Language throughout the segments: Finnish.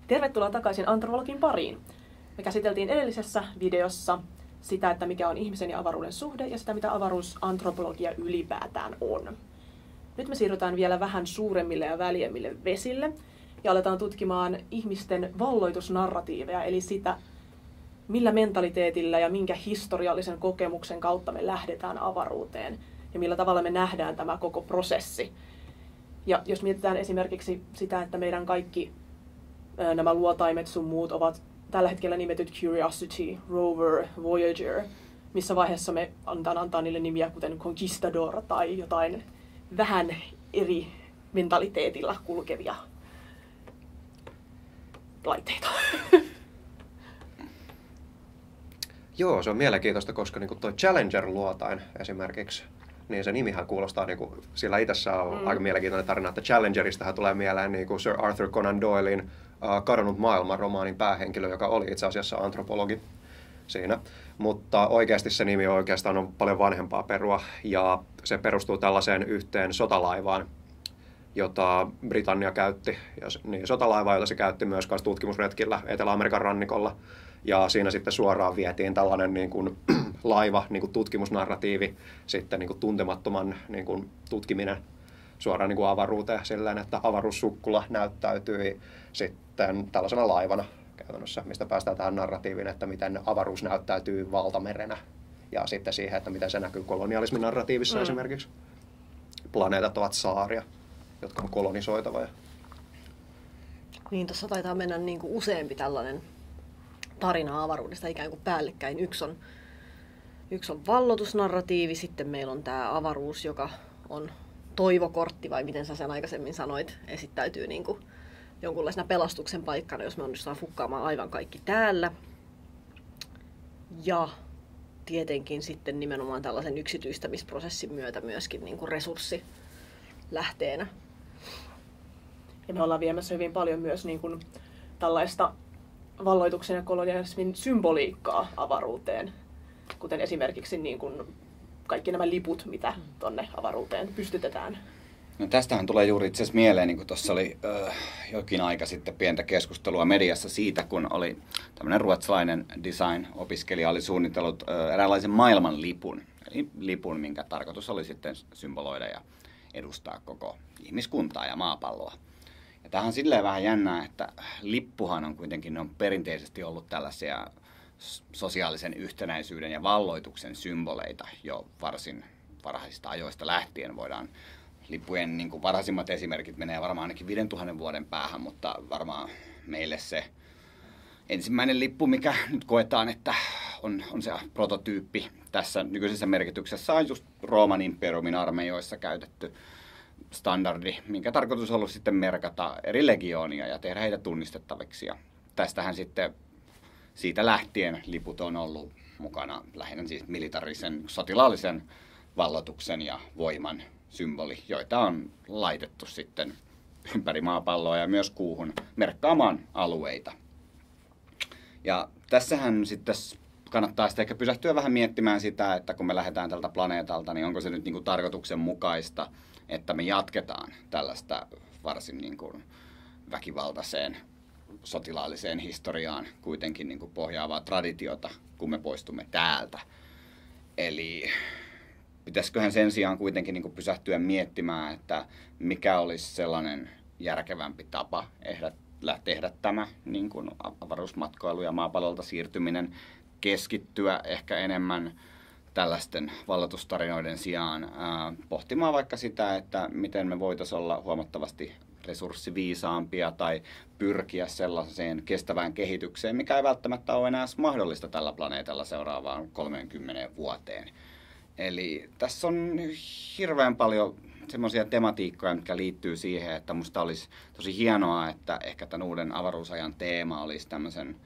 Tervetuloa takaisin antropologin pariin. Me käsiteltiin edellisessä videossa sitä, että mikä on ihmisen ja avaruuden suhde ja sitä, mitä avaruusantropologia ylipäätään on. Nyt me siirrytään vielä vähän suuremmille ja väljemmille vesille ja aletaan tutkimaan ihmisten valloitusnarratiiveja, eli sitä, millä mentaliteetillä ja minkä historiallisen kokemuksen kautta me lähdetään avaruuteen ja millä tavalla me nähdään tämä koko prosessi. Ja jos mietitään esimerkiksi sitä, että meidän kaikki nämä luotaimet sun muut ovat tällä hetkellä nimetyt Curiosity, Rover, Voyager, missä vaiheessa me antaa niille nimiä kuten Conquistador tai jotain vähän eri mentaliteetilla kulkevia laitteita. Joo, se on mielenkiintoista, koska niin tuo Challenger-luotain esimerkiksi, niin se nimihän kuulostaa, niin kuin, sillä itsessä on aika mielenkiintoinen tarina, että Challengeristähän tulee mieleen niin kuin Sir Arthur Conan Doylin Kadonnut maailman -romaanin päähenkilö, joka oli itse asiassa antropologi siinä. Mutta oikeasti se nimi oikeastaan on paljon vanhempaa perua, ja se perustuu tällaiseen yhteen sotalaivaan, jota Britannia käytti, ja niin sotalaivaa, jota se käytti myös tutkimusretkillä Etelä-Amerikan rannikolla. Ja siinä sitten suoraan vietiin tällainen niin kuin, laiva, niin kuin tutkimusnarratiivi, sitten niin kuin, tuntemattoman niin kuin, tutkiminen suoraan niin kuin avaruuteen silleen, että avaruussukkula näyttäytyi sitten tällaisena laivana käytännössä, mistä päästään tähän narratiiviin, että miten avaruus näyttäytyy valtamerenä ja sitten siihen, että miten se näkyy kolonialismin narratiivissa esimerkiksi. Planeetat ovat saaria, jotka on kolonisoitavia. Niin, tuossa taitaa mennä niin kuin useampi tällainen tarina avaruudesta ikään kuin päällekkäin. Yksi on valloitusnarratiivi, sitten meillä on tämä avaruus, joka on toivokortti, vai miten sä sen aikaisemmin sanoit, esittäytyy niin kuin jonkunlaisena pelastuksen paikkana, jos me onnistutaan fukkaamaan aivan kaikki täällä. Ja tietenkin sitten nimenomaan tällaisen yksityistämisprosessin myötä myöskin niin kuin resurssilähteenä. Ja me ollaan viemässä hyvin paljon myös niin kuin tällaista valloituksen ja kolonialismin symboliikkaa avaruuteen, kuten esimerkiksi niin kuin kaikki nämä liput, mitä tonne avaruuteen pystytetään. No tästähän tulee juuri itse asiassa mieleen, niin kuin tuossa oli jokin aika sitten pientä keskustelua mediassa siitä, kun oli tämmöinen ruotsalainen design-opiskelija oli suunnitellut eräänlaisen maailmanlipun, eli lipun, minkä tarkoitus oli sitten symboloida ja edustaa koko ihmiskuntaa ja maapalloa. Ja tämähän on silleen vähän jännää, että lippuhan on kuitenkin, ne on perinteisesti ollut tällaisia sosiaalisen yhtenäisyyden ja valloituksen symboleita jo varsin varhaisista ajoista lähtien. Voidaan lippujen niin kuin varhaisimmat esimerkit menee varmaan ainakin 5000 vuoden päähän, mutta varmaan meille se ensimmäinen lippu, mikä nyt koetaan, että on se prototyyppi tässä nykyisessä merkityksessä, on just Rooman imperiumin armeijoissa käytetty standardi, minkä tarkoitus on ollut sitten merkata eri legioonia ja tehdä heitä tunnistettaviksi. Ja tästähän sitten siitä lähtien liput on ollut mukana lähinnä siis militarisen, sotilaallisen valloituksen ja voiman symboli, joita on laitettu sitten ympäri maapalloa ja myös kuuhun merkkaamaan alueita. Ja tässähän sitten kannattaa sitten ehkä pysähtyä vähän miettimään sitä, että kun me lähdetään tältä planeetalta, niin onko se nyt niin kuin tarkoituksenmukaista, että me jatketaan tällaista varsin niin kuin väkivaltaiseen sotilaalliseen historiaan kuitenkin niin kuin pohjaavaa traditiota, kun me poistumme täältä. Eli pitäisiköhän sen sijaan kuitenkin niin kuin pysähtyä miettimään, että mikä olisi sellainen järkevämpi tapa tehdä tämä niin kuin avaruusmatkailu ja maapallolta siirtyminen, keskittyä ehkä enemmän tällaisten valloitustarinoiden sijaan pohtimaan vaikka sitä, että miten me voitaisiin olla huomattavasti resurssiviisaampia tai pyrkiä sellaiseen kestävään kehitykseen, mikä ei välttämättä ole enää mahdollista tällä planeetalla seuraavaan 30 vuoteen. Eli tässä on hirveän paljon semmoisia tematiikkoja, mitkä liittyy siihen, että musta olisi tosi hienoa, että ehkä tämän uuden avaruusajan teema olisi tämmöisen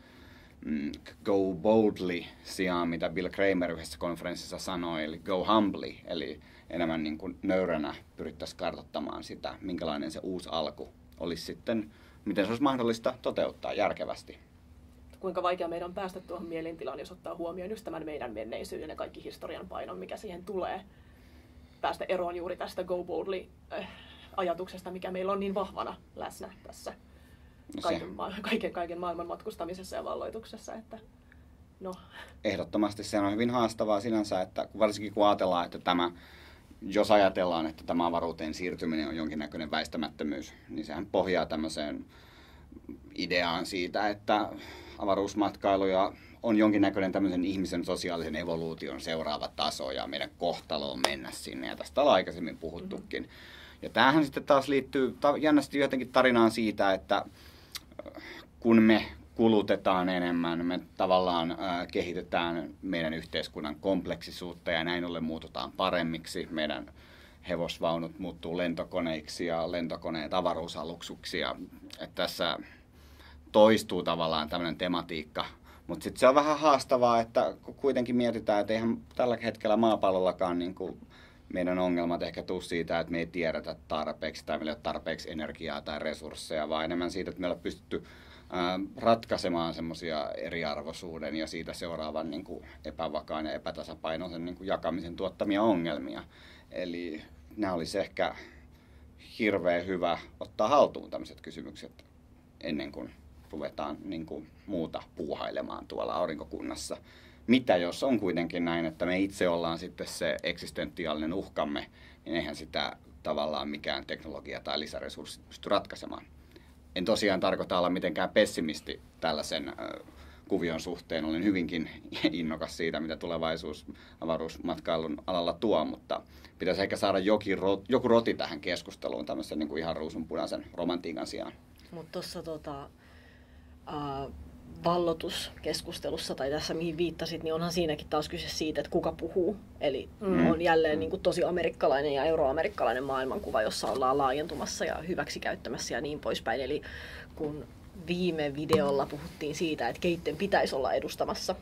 go boldly sijaan, mitä Bill Kramer yhdessä konferenssissa sanoi, eli go humbly, eli enemmän niin kuin nöyränä pyrittäisiin kartoittamaan sitä, minkälainen se uusi alku olisi sitten, miten se olisi mahdollista toteuttaa järkevästi. Kuinka vaikea meidän on päästä tuohon mielentilaan, jos ottaa huomioon just tämän meidän menneisyyden ja kaikki historian painon, mikä siihen tulee. Päästä eroon juuri tästä go boldly ajatuksesta, mikä meillä on niin vahvana läsnä tässä kaiken maailman matkustamisessa ja valloituksessa. Että, no. Ehdottomasti se on hyvin haastavaa sinänsä, että varsinkin kun ajatellaan, että jos ajatellaan, että tämä avaruuteen siirtyminen on jonkinnäköinen väistämättömyys, niin sehän pohjaa tämmöiseen ideaan siitä, että avaruusmatkailu on jonkinnäköinen tämmöisen ihmisen sosiaalisen evoluution seuraava taso ja meidän kohtalo on mennä sinne. Ja tästä ollaan aikaisemmin puhuttukin. Ja tämähän sitten taas liittyy jännästi jotenkin tarinaan siitä, että kun me kulutetaan enemmän, me tavallaan kehitetään meidän yhteiskunnan kompleksisuutta ja näin ollen muututaan paremmiksi. Meidän hevosvaunut muuttuu lentokoneiksi ja lentokoneet avaruusaluksuksi. Ja että tässä toistuu tavallaan tämmöinen tematiikka. Mutta sitten se on vähän haastavaa, että kuitenkin mietitään, että eihän tällä hetkellä maapallollakaan niin kuin meidän ongelmat ehkä tuu siitä, että me ei tiedetä tarpeeksi tai meillä ei ole tarpeeksi energiaa tai resursseja, vaan enemmän siitä, että me ollaan pystytty ratkaisemaan semmoisia eriarvoisuuden ja siitä seuraavan niin kuin epävakaan ja epätasapainoisen niin kuin jakamisen tuottamia ongelmia. Eli nämä olisi ehkä hirveän hyvä ottaa haltuun tämmöiset kysymykset ennen kuin ruvetaan niin kuin muuta puuhailemaan tuolla aurinkokunnassa. Mitä jos on kuitenkin näin, että me itse ollaan sitten se eksistentiaalinen uhkamme, niin eihän sitä tavallaan mikään teknologia tai lisäresurssi pysty ratkaisemaan. En tosiaan tarkoita olla mitenkään pessimisti tällaisen kuvion suhteen. Olen hyvinkin innokas siitä, mitä tulevaisuus avaruusmatkailun alalla tuo, mutta pitäisi ehkä saada joku roti tähän keskusteluun tämmöisen niin kuin ihan ruusunpunaisen romantiikan sijaan. Mutta tuossa vallotuskeskustelussa tai tässä mihin viittasit, niin onhan siinäkin taas kyse siitä, että kuka puhuu. Eli on jälleen niin kuin tosi amerikkalainen ja euroamerikkalainen maailmankuva, jossa ollaan laajentumassa ja hyväksikäyttämässä ja niin poispäin. Eli kun viime videolla puhuttiin siitä, että keitten pitäisi olla edustamassa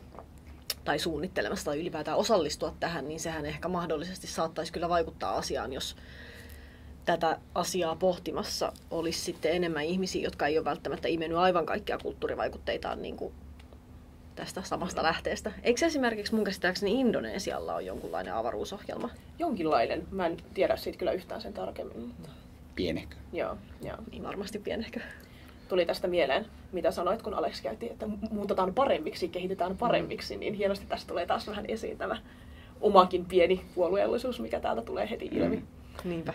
tai suunnittelemassa tai ylipäätään osallistua tähän, niin sehän ehkä mahdollisesti saattaisi kyllä vaikuttaa asiaan, jos tätä asiaa pohtimassa olisi sitten enemmän ihmisiä, jotka ei ole välttämättä imennyt aivan kaikkia kulttuurivaikutteitaan niin kuin tästä samasta lähteestä. Eikö esimerkiksi mun käsittääkseni Indonesialla on jonkunlainen avaruusohjelma? Jonkinlainen. Mä en tiedä siitä kyllä yhtään sen tarkemmin. Mutta... Pienehkö? Joo. Niin varmasti pienehkö. Tuli tästä mieleen, mitä sanoit, kun Alex käytti, että muutetaan paremmiksi, kehitetään paremmiksi, niin hienosti tästä tulee taas vähän esiin tämä omakin pieni puolueellisuus, mikä täältä tulee heti ilmi. Niinpä.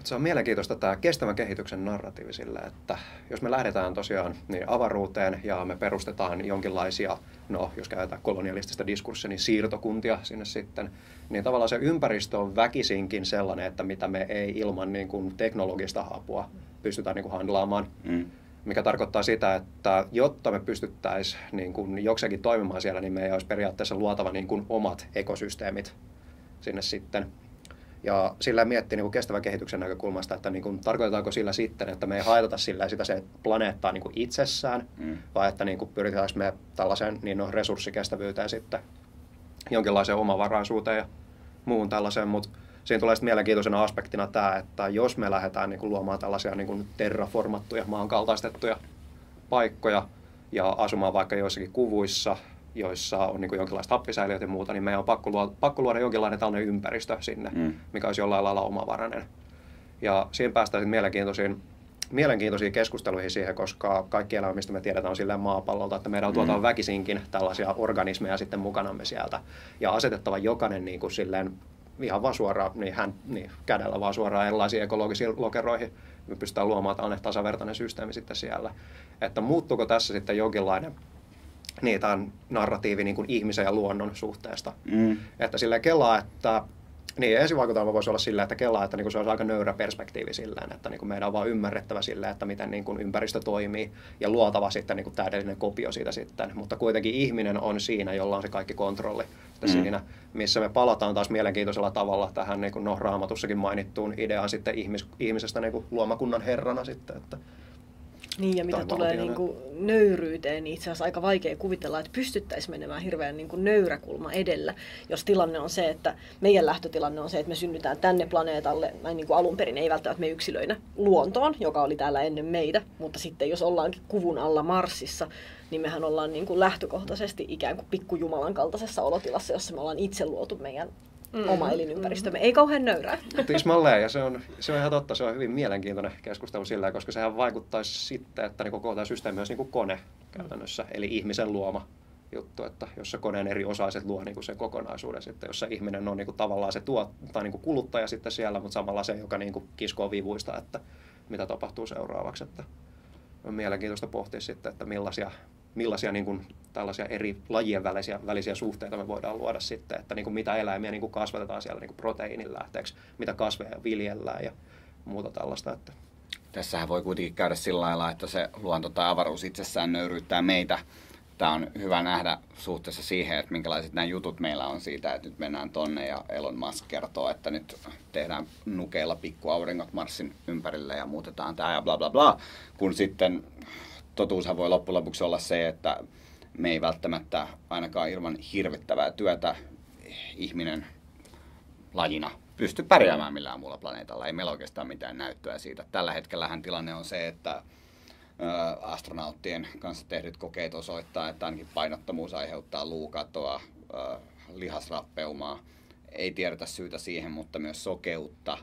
Se on mielenkiintoista tämä kestävän kehityksen narratiivi sillä, että jos me lähdetään tosiaan niin avaruuteen ja me perustetaan jonkinlaisia, jos käytetään kolonialistista diskurssia, niin siirtokuntia sinne sitten, niin tavallaan se ympäristö on väkisinkin sellainen, että mitä me ei ilman niin kuin teknologista apua pystytään niin kuin handlaamaan. Mikä tarkoittaa sitä, että jotta me pystyttäisiin niin kuin jokseenkin toimimaan siellä, niin meidän olisi periaatteessa luotava niin kuin omat ekosysteemit sinne sitten. Ja sillä miettii niin kuin kestävän kehityksen näkökulmasta, että niin kuin, tarkoitetaanko sillä sitten, että me ei haitata sillä sitä se planeettaa niin kuin itsessään, vai että niin kuin, pyritäänkö me tällaiseen resurssikestävyyteen sitten jonkinlaiseen omavaraisuuteen ja muun tällaiseen, mutta siinä tulee sitten mielenkiintoisena aspektina tämä, että jos me lähdetään niin kuin, luomaan tällaisia niin kuin terraformattuja, maankaltaistettuja paikkoja ja asumaan vaikka joissakin kuvuissa, joissa on niin kuin jonkinlaista happisäiliöitä ja muuta, niin meidän on pakko luoda jonkinlainen tällainen ympäristö sinne, mikä olisi jollain lailla omavarainen. Ja siinä päästään mielenkiintoisiin keskusteluihin siihen, koska kaikki elämä, mistä me tiedetään, on silleen maapallolta, että meidän on tuotava väkisinkin tällaisia organismeja sitten mukanamme sieltä. Ja asetettava jokainen niin kuin silleen ihan vaan suoraan, kädellä vaan suoraan erilaisiin ekologisiin lokeroihin. Me pystytään luomaan tällainen tasavertainen systeemi sitten siellä. Että muuttuuko tässä sitten jonkinlainen tämä on narratiivi niin kuin ihmisen ja luonnon suhteesta. Että silleen kelaa, että esivaikutelma voisi olla silleen, että kelaa, että niin se olisi aika nöyrä perspektiivi silleen, että niin meidän on vaan ymmärrettävä silleen, että miten niin kuin ympäristö toimii ja luotava sitten niin kuin täydellinen kopio siitä sitten. Mutta kuitenkin ihminen on siinä, jolla on se kaikki kontrolli siinä, missä me palataan taas mielenkiintoisella tavalla tähän niin kuin Raamatussakin mainittuun ideaan sitten ihmisestä niin kuin luomakunnan herrana sitten, että niin, ja mitä tulee niin kuin nöyryyteen, niin itse asiassa aika vaikea kuvitella, että pystyttäisiin menemään hirveän niin kuin nöyräkulma edellä, jos tilanne on se, että meidän lähtötilanne on se, että me synnytään tänne planeetalle, näin niin kuin alun perin ei välttämättä me yksilöinä luontoon, joka oli täällä ennen meitä, mutta sitten jos ollaankin kuvun alla Marsissa, niin mehän ollaan niin kuin lähtökohtaisesti ikään kuin pikkujumalan kaltaisessa olotilassa, jossa me ollaan itse luotu meidän oma elinympäristömme. Ei kauhean nöyrää. Tismalleen, ja se on ihan totta, se on hyvin mielenkiintoinen keskustelu sillä, koska sehän vaikuttaisi sitten, että niin koko tämä systeemi olisi niin kuin kone käytännössä, eli ihmisen luoma juttu, että jos se koneen eri osaiset luo niin kuin sen kokonaisuuden sitten, jossa ihminen on niin kuin tavallaan se tai niin kuin kuluttaja sitten siellä, mutta samalla se, joka niin kuin kiskoo vivuista, että mitä tapahtuu seuraavaksi. Että on mielenkiintoista pohtia sitten, että millaisia niin kuin tällaisia eri lajien välisiä suhteita me voidaan luoda sitten, että niin kuin mitä eläimiä niin kuin kasvatetaan siellä niin kuin proteiinin lähteeksi, mitä kasveja viljellään ja muuta tällaista. Että. Tässähän voi kuitenkin käydä sillä lailla, että se luonto tai avaruus itsessään nöyryyttää meitä. Tämä on hyvä nähdä suhteessa siihen, että minkälaiset nämä jutut meillä on siitä, että nyt mennään tonne ja Elon Musk kertoo, että nyt tehdään nukeilla pikkuauringot Marsin ympärille ja muutetaan tämä ja bla bla bla, kun sitten totuushan voi loppujen lopuksi olla se, että me ei välttämättä ainakaan ilman hirvittävää työtä ihminen lajina pysty pärjäämään millään muulla planeetalla. Ei meillä oikeastaan mitään näyttöä siitä. Tällä hetkellähän tilanne on se, että astronauttien kanssa tehdyt kokeet osoittaa, että ainakin painottomuus aiheuttaa luukatoa, lihasrappeumaa. Ei tiedetä syytä siihen, mutta myös sokeutta.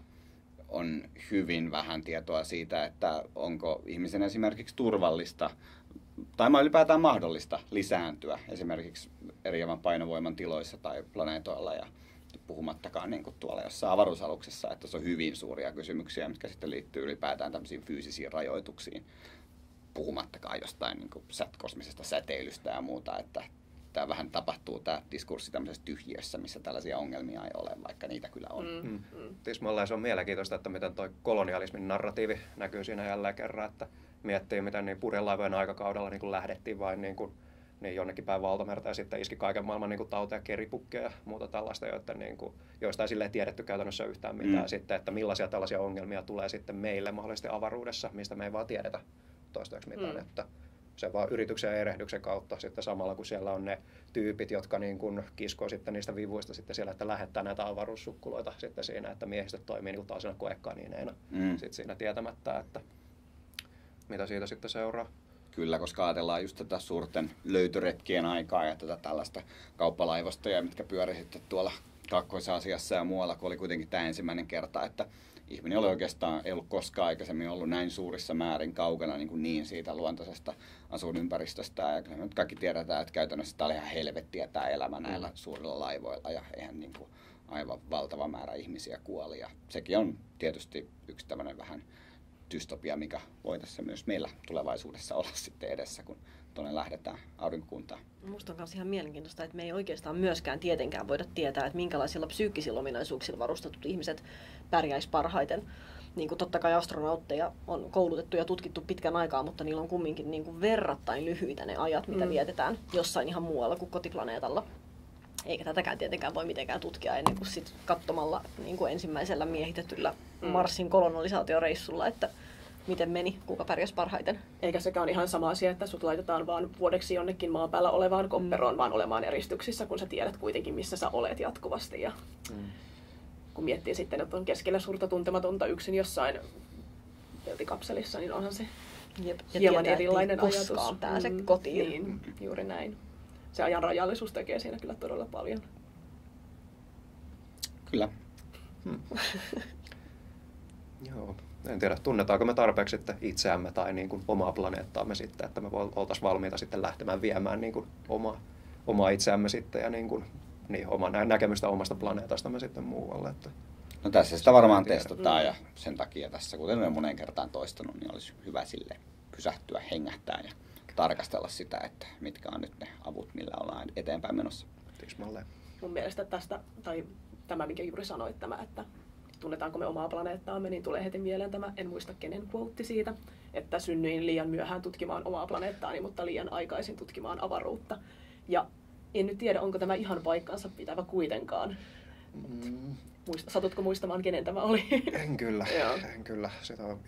On hyvin vähän tietoa siitä, että onko ihmisen esimerkiksi turvallista tai ylipäätään mahdollista lisääntyä esimerkiksi eriävän painovoiman tiloissa tai planeetoilla ja puhumattakaan niin kuin tuolla jossain avaruusaluksessa, että se on hyvin suuria kysymyksiä, mitkä sitten liittyy ylipäätään tämmöisiin fyysisiin rajoituksiin, puhumattakaan jostain niin kuin kosmisesta säteilystä ja muuta, että tämä vähän tapahtuu tämä diskurssi tämmöisessä tyhjiössä, missä tällaisia ongelmia ei ole, vaikka niitä kyllä on. Tismalleen se on mielenkiintoista, että miten tuo kolonialismin narratiivi näkyy siinä jälleen kerran, että miettii, miten niin purjelaivojen aikakaudella niin kuin lähdettiin vain niin jonnekin päin valtamerta ja sitten iski kaiken maailman niin kuin tauteja, keripukkeja ja muuta tällaista, joista ei silleen tiedetty käytännössä yhtään mitään sitten, että millaisia tällaisia ongelmia tulee sitten meille mahdollisesti avaruudessa, mistä me ei vaan tiedetä toistaiseksi mitään, että se vaan yrityksen ja erehdyksen kautta sitten samalla, kun siellä on ne tyypit, jotka niin kuin kiskoo sitten niistä vivuista sitten siellä, että lähettää näitä avaruussukkuloita sitten siinä, että miehistöt toimii niin kuin taasina koekaniineina sitten siinä tietämättä, että mitä siitä sitten seuraa. Kyllä, koska ajatellaan just tätä suurten löytöretkien aikaa ja tätä tällaista kauppalaivastoja, mitkä pyöri sitten tuolla Kaakkois-Aasiassa ja muualla, kun oli kuitenkin tämä ensimmäinen kerta, että ihminen ei ollut koskaan aikaisemmin ollut näin suurissa määrin kaukana niin siitä luontaisesta asuinympäristöstä. Ja kyllä me nyt kaikki tiedetään, että käytännössä tämä oli ihan helvettiä tämä elämä näillä suurilla laivoilla ja eihän niin kuin aivan valtava määrä ihmisiä kuoli. Ja sekin on tietysti yksi tämmöinen vähän dystopia, mikä voi tässä myös meillä tulevaisuudessa olla sitten edessä, kun tuonne lähdetään aurinkokuntaan. Musta on myös ihan mielenkiintoista, että me ei oikeastaan myöskään tietenkään voida tietää, että minkälaisilla psyykkisillä ominaisuuksilla varustetut ihmiset pärjäisi parhaiten. Niin kuin totta kai astronautteja on koulutettu ja tutkittu pitkän aikaa, mutta niillä on kumminkin niin kuin verrattain lyhyitä ne ajat, mitä vietetään jossain ihan muualla kuin kotiplaneetalla. Eikä tätäkään tietenkään voi mitenkään tutkia ennen kuin sit katsomalla niin kuin ensimmäisellä miehitetyllä Marsin kolonisaatioreissulla, että miten meni, kuka pärjäsi parhaiten. Eikä sekään ole ihan sama asia, että sut laitetaan vaan vuodeksi jonnekin maan päällä olevaan kopperoon, vaan olemaan eristyksissä, kun sä tiedät kuitenkin, missä sä olet jatkuvasti. Ja kun miettii sitten, että on keskellä suurta tuntematonta yksin jossain peltikapselissa, niin onhan se hieman erilainen ajatus. Pääse kotiin. Niin, juuri näin. Se ajan rajallisuus tekee siinä kyllä todella paljon. Kyllä. Joo. En tiedä, tunnetaanko me tarpeeksi sitten itseämme tai niin kuin omaa planeettaamme sitten, että me oltaisiin valmiita sitten lähtemään viemään niin kuin omaa itseämme sitten ja niin omaa näkemystä omasta planeetastamme sitten muualle. Että no tässä sitä varmaan testataan ja sen takia tässä, kuten olen moneen kertaan toistanut, niin olisi hyvä sille pysähtyä, hengähtää ja tarkastella sitä, että mitkä on nyt ne avut, millä ollaan eteenpäin menossa. Tismalleen. Mun mielestä tästä, tai tämä mikä juuri sanoit, että tunnetaanko me omaa planeettaamme, niin tulee heti mieleen tämä, en muista kenen quote siitä, että synnyin liian myöhään tutkimaan omaa planeettaani, mutta liian aikaisin tutkimaan avaruutta. Ja en nyt tiedä, onko tämä ihan paikkansa pitävä kuitenkaan. Satutko muistamaan, kenen tämä oli? En kyllä.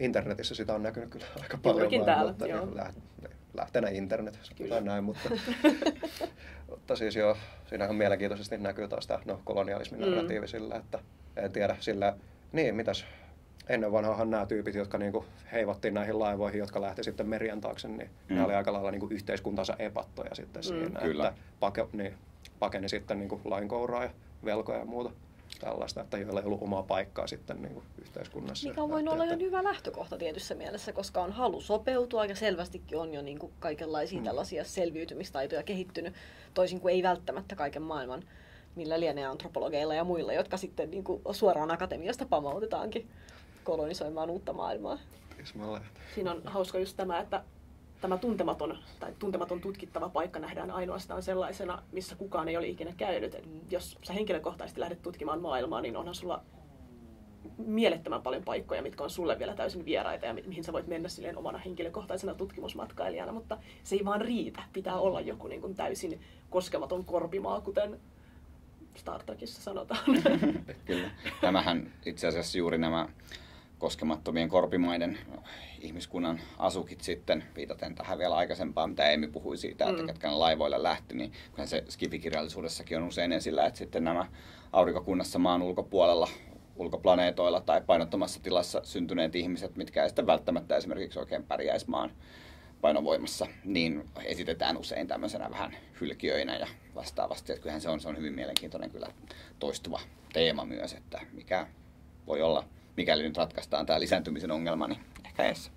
Internetissä sitä on näkynyt kyllä aika paljon. Juurikin täällä, joo. Lähtenä internet, sanotaan näin, mutta siis joo, siinähän mielenkiintoisesti näkyy taas tämä kolonialismin narratiivi sillä, että en tiedä sillä, niin mitäs, ennen vanhaahan nämä tyypit, jotka niinku heivattiin näihin laivoihin, jotka lähti sitten merien taakse, niin ne oli aika lailla niinku yhteiskuntansa epattoja sitten siinä, kyllä. että pakeni sitten niinku lainkouraa ja velkoja ja muuta. tällaista, että joilla ei ollut omaa paikkaa sitten niin kuin yhteiskunnassa. Mikä on voinut olla ihan hyvä lähtökohta tietyssä mielessä, koska on halu sopeutua ja selvästikin on jo niin kuin kaikenlaisia tällaisia selviytymistaitoja kehittynyt, toisin kuin ei välttämättä kaiken maailman, millä lienee antropologeilla ja muilla, jotka sitten niin kuin suoraan akatemiasta pamautetaankin kolonisoimaan uutta maailmaa. Siinä on hauska just tämä, että tämä tuntematon tutkittava paikka nähdään ainoastaan sellaisena, missä kukaan ei ole ikinä käynyt. Et jos sä henkilökohtaisesti lähdet tutkimaan maailmaa, niin onhan sulla mielettömän paljon paikkoja, mitkä on sulle vielä täysin vieraita ja mihin sä voit mennä silleen omana henkilökohtaisena tutkimusmatkailijana, mutta se ei vaan riitä. Pitää olla joku niin kuin täysin koskematon korpimaa, kuten Star Trekissa sanotaan. Kyllä. Nämähän itse asiassa juuri nämä koskemattomien korpimaiden ihmiskunnan asukit sitten, viitaten tähän vielä aikaisempaan, mitä Eemi puhui siitä, että ketkä laivoilla lähti, niin kyllähän se skifikirjallisuudessakin on usein esillä, että sitten nämä aurinkokunnassa maan ulkopuolella, ulkoplaneetoilla tai painottomassa tilassa syntyneet ihmiset, mitkä ei sitten välttämättä esimerkiksi oikein pärjäisi maan painovoimassa, niin esitetään usein tämmöisenä vähän hylkiöinä ja vastaavasti. Että kyllähän se on hyvin mielenkiintoinen kyllä toistuva teema myös, että mikä voi olla, mikäli nyt ratkaistaan tämä lisääntymisen ongelma, niin ehkä edes.